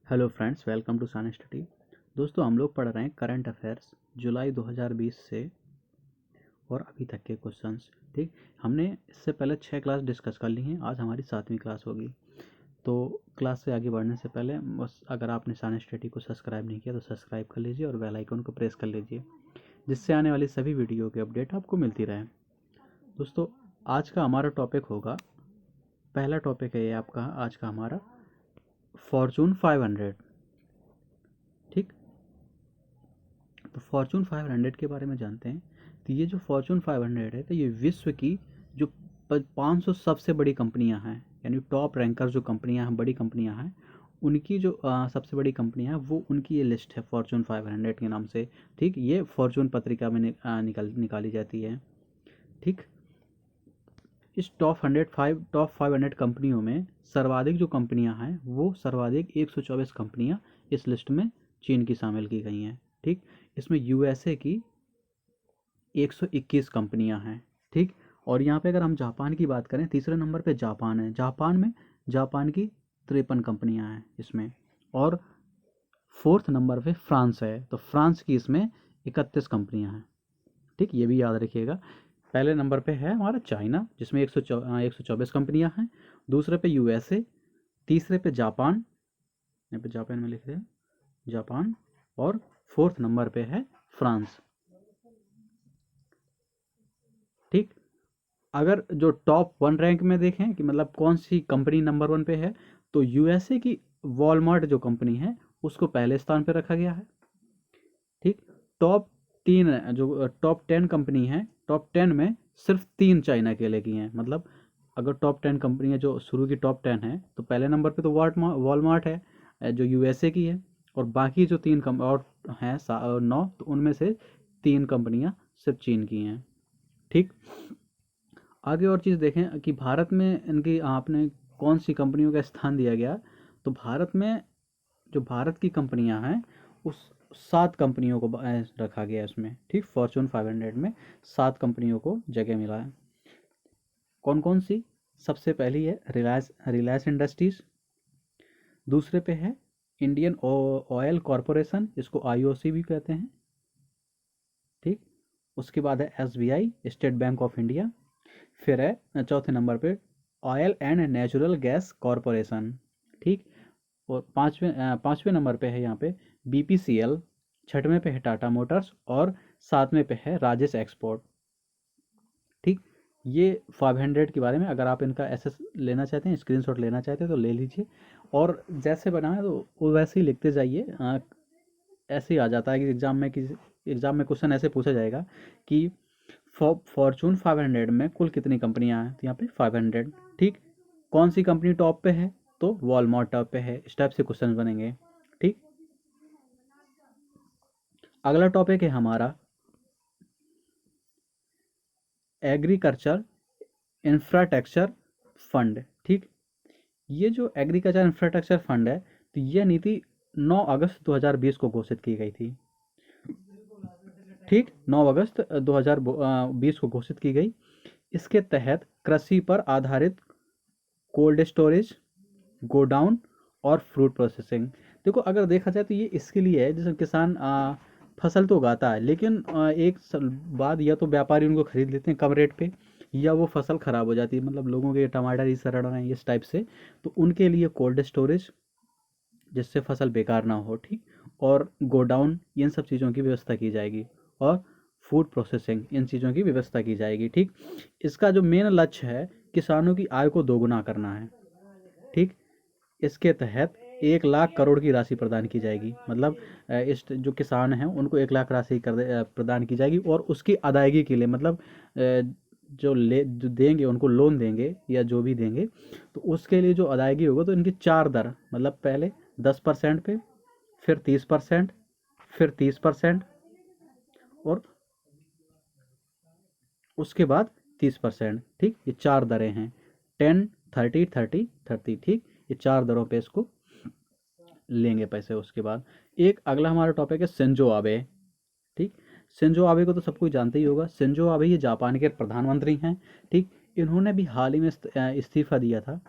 Hello friends, welcome to Sun Study. दोस्तों, हम लोग पढ़ रहे हैं करंट अफेयर्स जुलाई 2020 से और अभी तक के क्वेश्चंस। ठीक, हमने इससे पहले 6 क्लास डिस्कस कर ली हैं। आज हमारी 7वीं क्लास होगी। तो क्लास से आगे बढ़ने से पहले बस अगर आपने सन स्टडी को सब्सक्राइब नहीं किया तो सब्सक्राइब कर लीजिए और बेल आइकन को प्रेस कर लीजिए, जिससे आने वाली सभी वीडियो की अपडेट आपको मिलती रहे। दोस्तों, आज का हमारा टॉपिक होगा, पहला टॉपिक है ये आपका आज का हमारा, फॉर्चून 500। ठीक, तो फॉर्चून 500 के बारे में जानते हैं। तो ये जो फॉर्चून 500 है, तो ये विश्व की जो 500 सबसे बड़ी कंपनियां हैं, यानी टॉप रैंकर जो कंपनियां हैं, बड़ी कंपनियां हैं, उनकी जो सबसे बड़ी कंपनियां हैं, वो उनकी ये लिस्ट है फॉर्चून 500 के नाम से। ठीक, ये फॉर्चून पत्रिका में निकाली जाती है। ठीक, इस टॉप 500 कंपनियों में सर्वाधिक जो कंपनियां हैं, वो सर्वाधिक 124 कंपनियां इस लिस्ट में चीन की शामिल की गई हैं। ठीक, इसमें यूएसए की 121 कंपनियां हैं। ठीक, और यहाँ पे अगर हम जापान की बात करें, तीसरे नंबर पे जापान है। जापान की 53 कंपनियां हैं इसमें। और फोर्थ नंबर पे फ्रांस है, तो फ्रांस की इसमें 31 कंपनियां हैं। ठीक, ये भी याद रखिएगा। पहले नंबर पे है हमारा चाइना, जिसमें 124 कंपनियां हैं। दूसरे पे यूएसए, तीसरे पे जापान, यहाँ पे जापान में लिख रहे हैं जापान, और फोर्थ नंबर पे है फ्रांस। ठीक, अगर जो टॉप 1 रैंक में देखें कि मतलब कौन सी कंपनी नंबर 1 पे है, तो यूएसए की वॉलमार्ट जो कंपनी है, उसको पहले स्थान पे रखा गया है। ठीक, टॉप 10 कंपनी है, टॉप 10 में सिर्फ 3 चाइना के लिए की हैं। मतलब अगर टॉप 10 कंपनियां जो शुरू की टॉप 10 है, तो पहले नंबर पे तो वॉलमार्ट है, जो यूएसए की है, और बाकी जो 3 और हैं 9, तो उनमें से 3 कंपनियां सिर्फ चीन की हैं। ठीक, आगे और चीज़ देखें कि भारत में इनकी आपने कौन सी कंपनियों का स्थान दिया गया। तो भारत में जो भारत की कंपनियां हैं, उस 7 कंपनियों को रखा गया है इसमें। ठीक, फॉर्चून 500 में 7 कंपनियों को जगह मिला है। कौन कौन सी? सबसे पहली है रिलायंस इंडस्ट्रीज। दूसरे पे है इंडियन ऑयल कॉरपोरेशन, इसको आईओसी भी कहते हैं। ठीक, उसके बाद है SBI, state bank of India. फिर है चौथे नंबर पे oil and natural gas corporation. ठीक, और पाँचवें नंबर पे है यहाँ पे बीपीसीएल। छठवें पे है टाटा मोटर्स, और सातवें पे है राजेश एक्सपोर्ट। ठीक, ये 500 के बारे में, अगर आप इनका एसेस लेना चाहते हैं, स्क्रीनशॉट लेना चाहते हैं तो ले लीजिए, और जैसे बनाए तो वो वैसे ही लिखते जाइए। ऐसे ही आ जाता है कि एग्ज़ाम में क्वेश्चन ऐसे पूछा जाएगा कि फॉर्चून 500 में कुल कितनी कंपनियां हैं, तो यहाँ पे 500। ठीक, कौन सी कंपनी टॉप पे है, तो वॉलमार्ट टॉप पे है। इस टाइप से क्वेश्चन बनेंगे। ठीक, अगला टॉपिक है हमारा एग्रीकल्चर इंफ्रास्ट्रक्चर फंड। ठीक, ये जो एग्रीकल्चर इंफ्रास्ट्रक्चर फंड है, तो यह नीति 9 अगस्त 2020 को घोषित की गई थी। ठीक, 9 अगस्त 2020 को घोषित की गई। इसके तहत कृषि पर आधारित कोल्ड स्टोरेज, गोडाउन और फ्रूट प्रोसेसिंग। देखो, अगर देखा जाए तो ये इसके लिए है, जैसे किसान फसल तो उगाता है, लेकिन एक साल बाद या तो व्यापारी उनको खरीद लेते हैं कम रेट पे, या वो फसल ख़राब हो जाती है, मतलब लोगों के टमाटर ही सड़ रहे हैं इस टाइप से। तो उनके लिए कोल्ड स्टोरेज, जिससे फसल बेकार ना हो। ठीक, और गोडाउन, इन सब चीज़ों की व्यवस्था की जाएगी, और फूड प्रोसेसिंग, इन चीज़ों की व्यवस्था की जाएगी। ठीक, इसका जो मेन लक्ष्य है, किसानों की आय को दोगुना करना है। ठीक, इसके तहत 1 लाख करोड़ की राशि प्रदान की जाएगी। मतलब इस जो किसान हैं उनको 1 लाख राशि प्रदान की जाएगी, और उसकी अदायगी के लिए, मतलब जो देंगे उनको लोन देंगे या जो भी देंगे, तो उसके लिए जो अदायगी होगा, तो इनकी 4 दर, मतलब पहले 10% पे, फिर 30%, फिर 30%, और उसके बाद 30%। ठीक, ये 4 दरें हैं, 10, 30, 30, 30। ठीक, ये 4 दरों पे इसको लेंगे पैसे। उसके बाद एक अगला हमारा टॉपिक है शिंजो आबे। ठीक, शिंजो आबे को तो सब कोई जानते ही होगा। शिंजो आबे ये जापान के प्रधानमंत्री हैं। ठीक, इन्होंने भी हाल ही में इस्तीफा दिया था।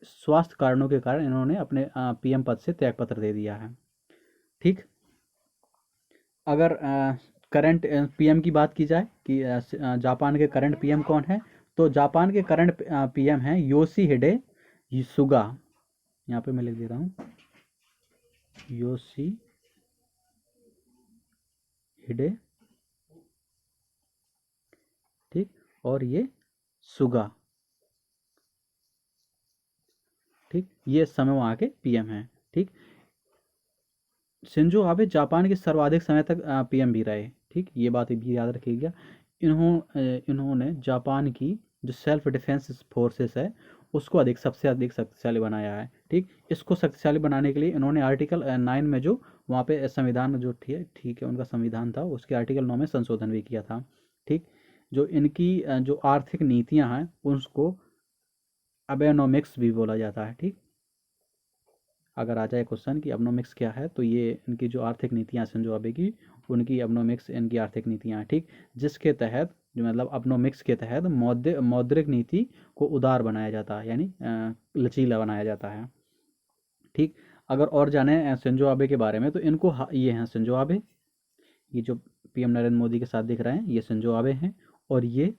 स्वास्थ्य कारणों के कारण इन्होंने अपने पीएम पद से त्यागपत्र दे दिया है। ठीक। अगर करंट पीएम की बात की जाए कि जापान के करंट पीएम कौन है, तो जापान के करंट पीएम हैं योशिहिडे सुगा। यहाँ पे मैं लिख दे रहा हूँ, योशिहिडे, ठीक, और ये सुगा, ठीक, ये इस समय वहाँ के पीएम हैं। ठीक। शिंजो आबे जापान के सर्वाधिक समय तक पीएम भी रहे। ठीक, ये बात भी याद रखिएगा। इन्होंने जापान की जो सेल्फ डिफेंस फोर्सेस है उसको सबसे अधिक शक्तिशाली बनाया है। ठीक, इसको शक्तिशाली बनाने के लिए इन्होंने आर्टिकल 9 में जो वहाँ पे संविधान में जो ठीक है उनका संविधान था, उसके आर्टिकल 9 में संशोधन भी किया था। ठीक, जो इनकी जो आर्थिक नीतियाँ हैं उसको अबेनोमिक्स भी बोला जाता है। ठीक, अगर आ जाए क्वेश्चन कि अबनोमिक्स क्या है, तो ये इनकी जो आर्थिक नीतियाँ शिंजो आबे की, उनकी अबनोमिक्स इनकी आर्थिक नीतियाँ हैं। ठीक, जिसके तहत जो मतलब अबनोमिक्स के तहत मौद्रिक नीति को उदार बनाया जाता है, यानी लचीला बनाया जाता है। ठीक, अगर और जाने शिंजो आबे के बारे में, तो इनको ये हैं शिंजो आबे, ये जो पीएम नरेंद्र मोदी के साथ दिख रहे हैं ये शिंजो आबे हैं, और ये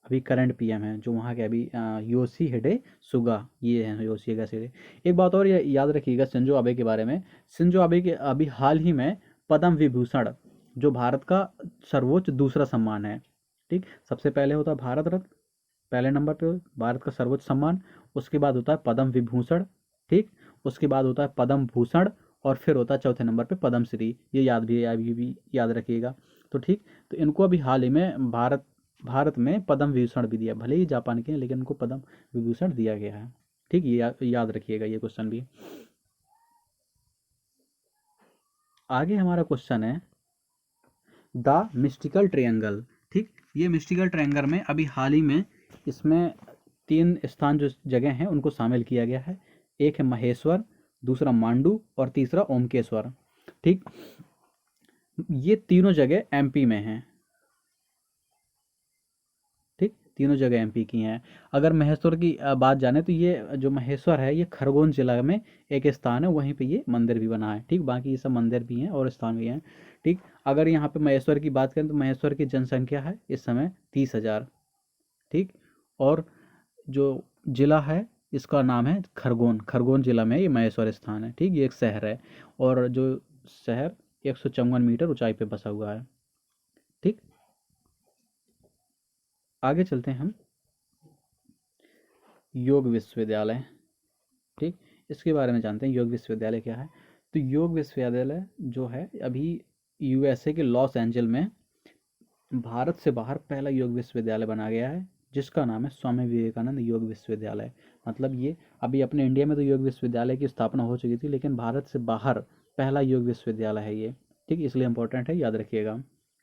अभी करंट पीएम हैं जो वहाँ के अभी योशिहिडे सुगा, ये हैं योशिहिडे सुगा। एक बात और याद रखिएगा शिंजो आबे के बारे में, शिंजो आबे के अभी हाल ही में पद्म विभूषण, जो भारत का सर्वोच्च दूसरा सम्मान है। ठीक, सबसे पहले होता है भारत रत्न, पहले नंबर पे भारत का सर्वोच्च सम्मान, उसके बाद होता है पद्म विभूषण। ठीक, उसके बाद होता है पद्म भूषण, और फिर होता है चौथे नंबर पे पद्म श्री। ये अभी भी याद रखिएगा। तो ठीक, तो इनको अभी हाल ही में भारत में पद्म विभूषण भी दिया, भले ही जापान के हैं लेकिन उनको पद्म विभूषण दिया गया है। ठीक, ये याद रखिएगा ये क्वेश्चन भी। आगे हमारा क्वेश्चन है द मिस्टिकल ट्रायंगल। ठीक, ये मिस्टिकल ट्रायंगल में अभी हाल ही में इसमें 3 स्थान जो जगह हैं उनको शामिल किया गया है। एक है महेश्वर, दूसरा मांडू, और तीसरा ओमकेश्वर। ठीक, ये तीनों जगह एमपी में हैं। ठीक, तीनों जगह एमपी की हैं। अगर महेश्वर की बात जाने, तो ये जो महेश्वर है ये खरगोन जिला में एक स्थान है, वहीं पे ये मंदिर भी बना है। ठीक, बाकी ये सब मंदिर भी हैं और स्थान भी हैं। ठीक, अगर यहाँ पे महेश्वर की बात करें तो महेश्वर की जनसंख्या है इस समय 30,000। ठीक, और जो जिला है इसका नाम है खरगोन, खरगोन जिला में ये महेश्वर स्थान है। ठीक, ये एक शहर है, और जो शहर 154 मीटर ऊंचाई पे बसा हुआ है। ठीक, आगे चलते हैं हम योग विश्वविद्यालय। ठीक, इसके बारे में जानते हैं योग विश्वविद्यालय क्या है। तो योग विश्वविद्यालय जो है अभी यूएसए के लॉस एंजल में भारत से बाहर पहला योग विश्वविद्यालय बना गया है, जिसका नाम है स्वामी विवेकानंद योग विश्वविद्यालय। मतलब ये अभी अपने इंडिया में तो योग विश्वविद्यालय की स्थापना हो चुकी थी, लेकिन भारत से बाहर पहला योग विश्वविद्यालय है ये। ठीक, इसलिए इंपॉर्टेंट है, याद रखिएगा।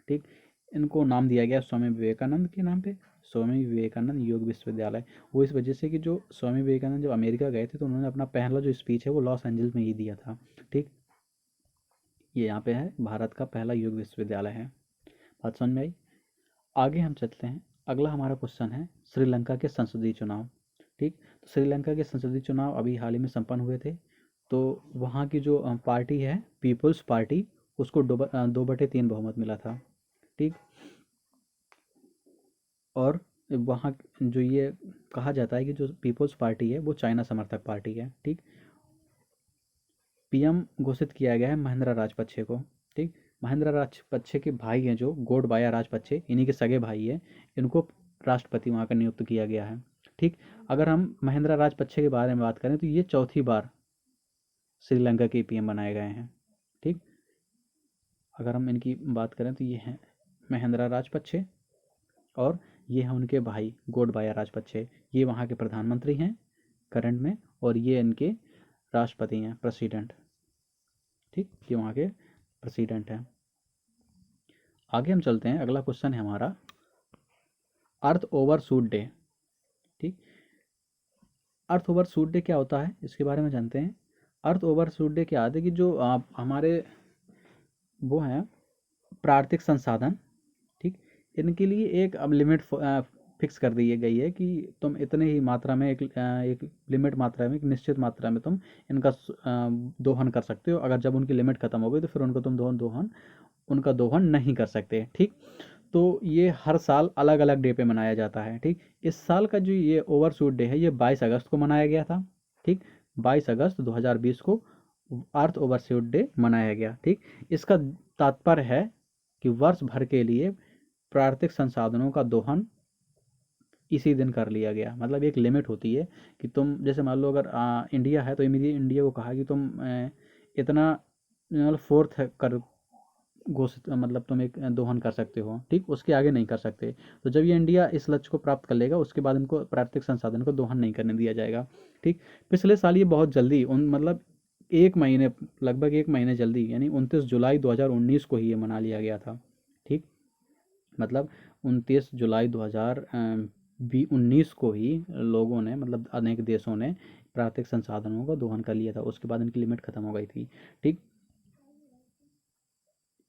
ठीक, इनको नाम दिया गया स्वामी विवेकानंद के नाम पे, स्वामी विवेकानंद योग विश्वविद्यालय। वो इस वजह से कि जो स्वामी विवेकानंद जब अमेरिका गए थे तो उन्होंने अपना पहला जो स्पीच है वो लॉस एंजल्स में ही दिया था। ठीक, ये यहाँ पे है, भारत का पहला योग विश्वविद्यालय है। बात समझ में आई। आगे हम चलते हैं, अगला हमारा क्वेश्चन है श्रीलंका के संसदीय चुनाव। ठीक, तो श्रीलंका के संसदीय चुनाव अभी हाल ही में संपन्न हुए थे। तो वहाँ की जो पार्टी है पीपल्स पार्टी, उसको 2/3 बहुमत मिला था। ठीक, और वहाँ जो ये कहा जाता है कि जो पीपल्स पार्टी है वो चाइना समर्थक पार्टी है। ठीक, पीएम घोषित किया गया है महिंद्रा राजपक्षे को। ठीक, महिंद्रा राजपक्षे के भाई हैं जो गोडबाया राजपक्षे, इन्हीं के सगे भाई हैं, इनको राष्ट्रपति वहाँ का नियुक्त किया गया है। ठीक, अगर हम महिंद्रा राजपक्षे के बारे में बात करें तो ये चौथी बार श्रीलंका के पीएम बनाए गए हैं। ठीक, अगर हम इनकी बात करें तो ये हैं महिंद्रा राजपक्षे, और ये हैं उनके भाई गोडबाया राजपक्षे, ये वहाँ के प्रधानमंत्री हैं करंट में, और ये इनके राष्ट्रपति हैं, प्रेसिडेंट। ठीक, ये वहाँ के प्रेसिडेंट हैं। आगे हम चलते हैं, अगला क्वेश्चन है हमारा अर्थ ओवरशूट डे। ठीक, अर्थ ओवरशूट डे क्या होता है इसके बारे में जानते हैं। अर्थ ओवरशूट डे क्या होता है कि जो हमारे वो हैं प्राकृतिक संसाधन, ठीक, इनके लिए एक अब लिमिट फिक्स कर दी गई है कि तुम इतने ही मात्रा में एक लिमिट मात्रा में, एक निश्चित मात्रा में तुम इनका दोहन कर सकते हो। अगर जब उनकी लिमिट ख़त्म हो गई तो फिर उनको तुम उनका दोहन नहीं कर सकते। ठीक, तो ये हर साल अलग अलग डे पे मनाया जाता है। ठीक, इस साल का जो ये ओवरशूट डे है ये 22 अगस्त को मनाया गया था। ठीक, 22 अगस्त 2020 को अर्थ ओवरशूट डे मनाया गया। ठीक, इसका तात्पर्य है कि वर्ष भर के लिए प्राकृतिक संसाधनों का दोहन इसी दिन कर लिया गया। मतलब एक लिमिट होती है कि तुम जैसे मान लो अगर इंडिया है तो इमीडिएट इंडिया को कहा कि तुम इतना मतलब फोर्थ कर घोषित, मतलब तुम एक दोहन कर सकते हो। ठीक, उसके आगे नहीं कर सकते। तो जब ये इंडिया इस लक्ष्य को प्राप्त कर लेगा उसके बाद इनको प्राकृतिक संसाधन को दोहन नहीं करने दिया जाएगा। ठीक, पिछले साल ये बहुत जल्दी उन मतलब एक महीने, लगभग एक महीने जल्दी, यानी 29 जुलाई 2019 को ही ये मना लिया गया था। ठीक, मतलब 29 जुलाई 2019 को ही लोगों ने, मतलब अनेक देशों ने प्राकृतिक संसाधनों का दोहन कर लिया था। उसके बाद इनकी लिमिट खत्म हो गई थी। ठीक,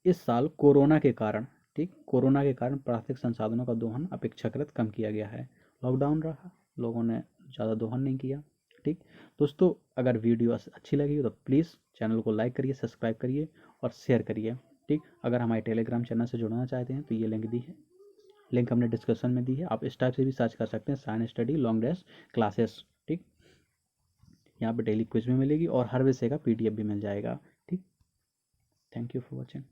इस साल कोरोना के कारण, ठीक, कोरोना के कारण प्राकृतिक संसाधनों का दोहन अपेक्षाकृत कम किया गया है। लॉकडाउन रहा, लोगों ने ज़्यादा दोहन नहीं किया। ठीक, दोस्तों अगर वीडियो अच्छी लगी तो प्लीज़ चैनल को लाइक करिए, सब्सक्राइब करिए और शेयर करिए। ठीक, अगर हमारे टेलीग्राम चैनल से जुड़ना चाहते हैं तो ये लिंक दी है, लिंक हमने डिस्क्रिप्शन में दी है। आप इस टाइप से भी सर्च कर सकते हैं, science study long dash classes. ठीक, यहाँ पे डेली क्विज भी मिलेगी और हर विषय का PDF भी मिल जाएगा। ठीक, थैंक यू फॉर वॉचिंग।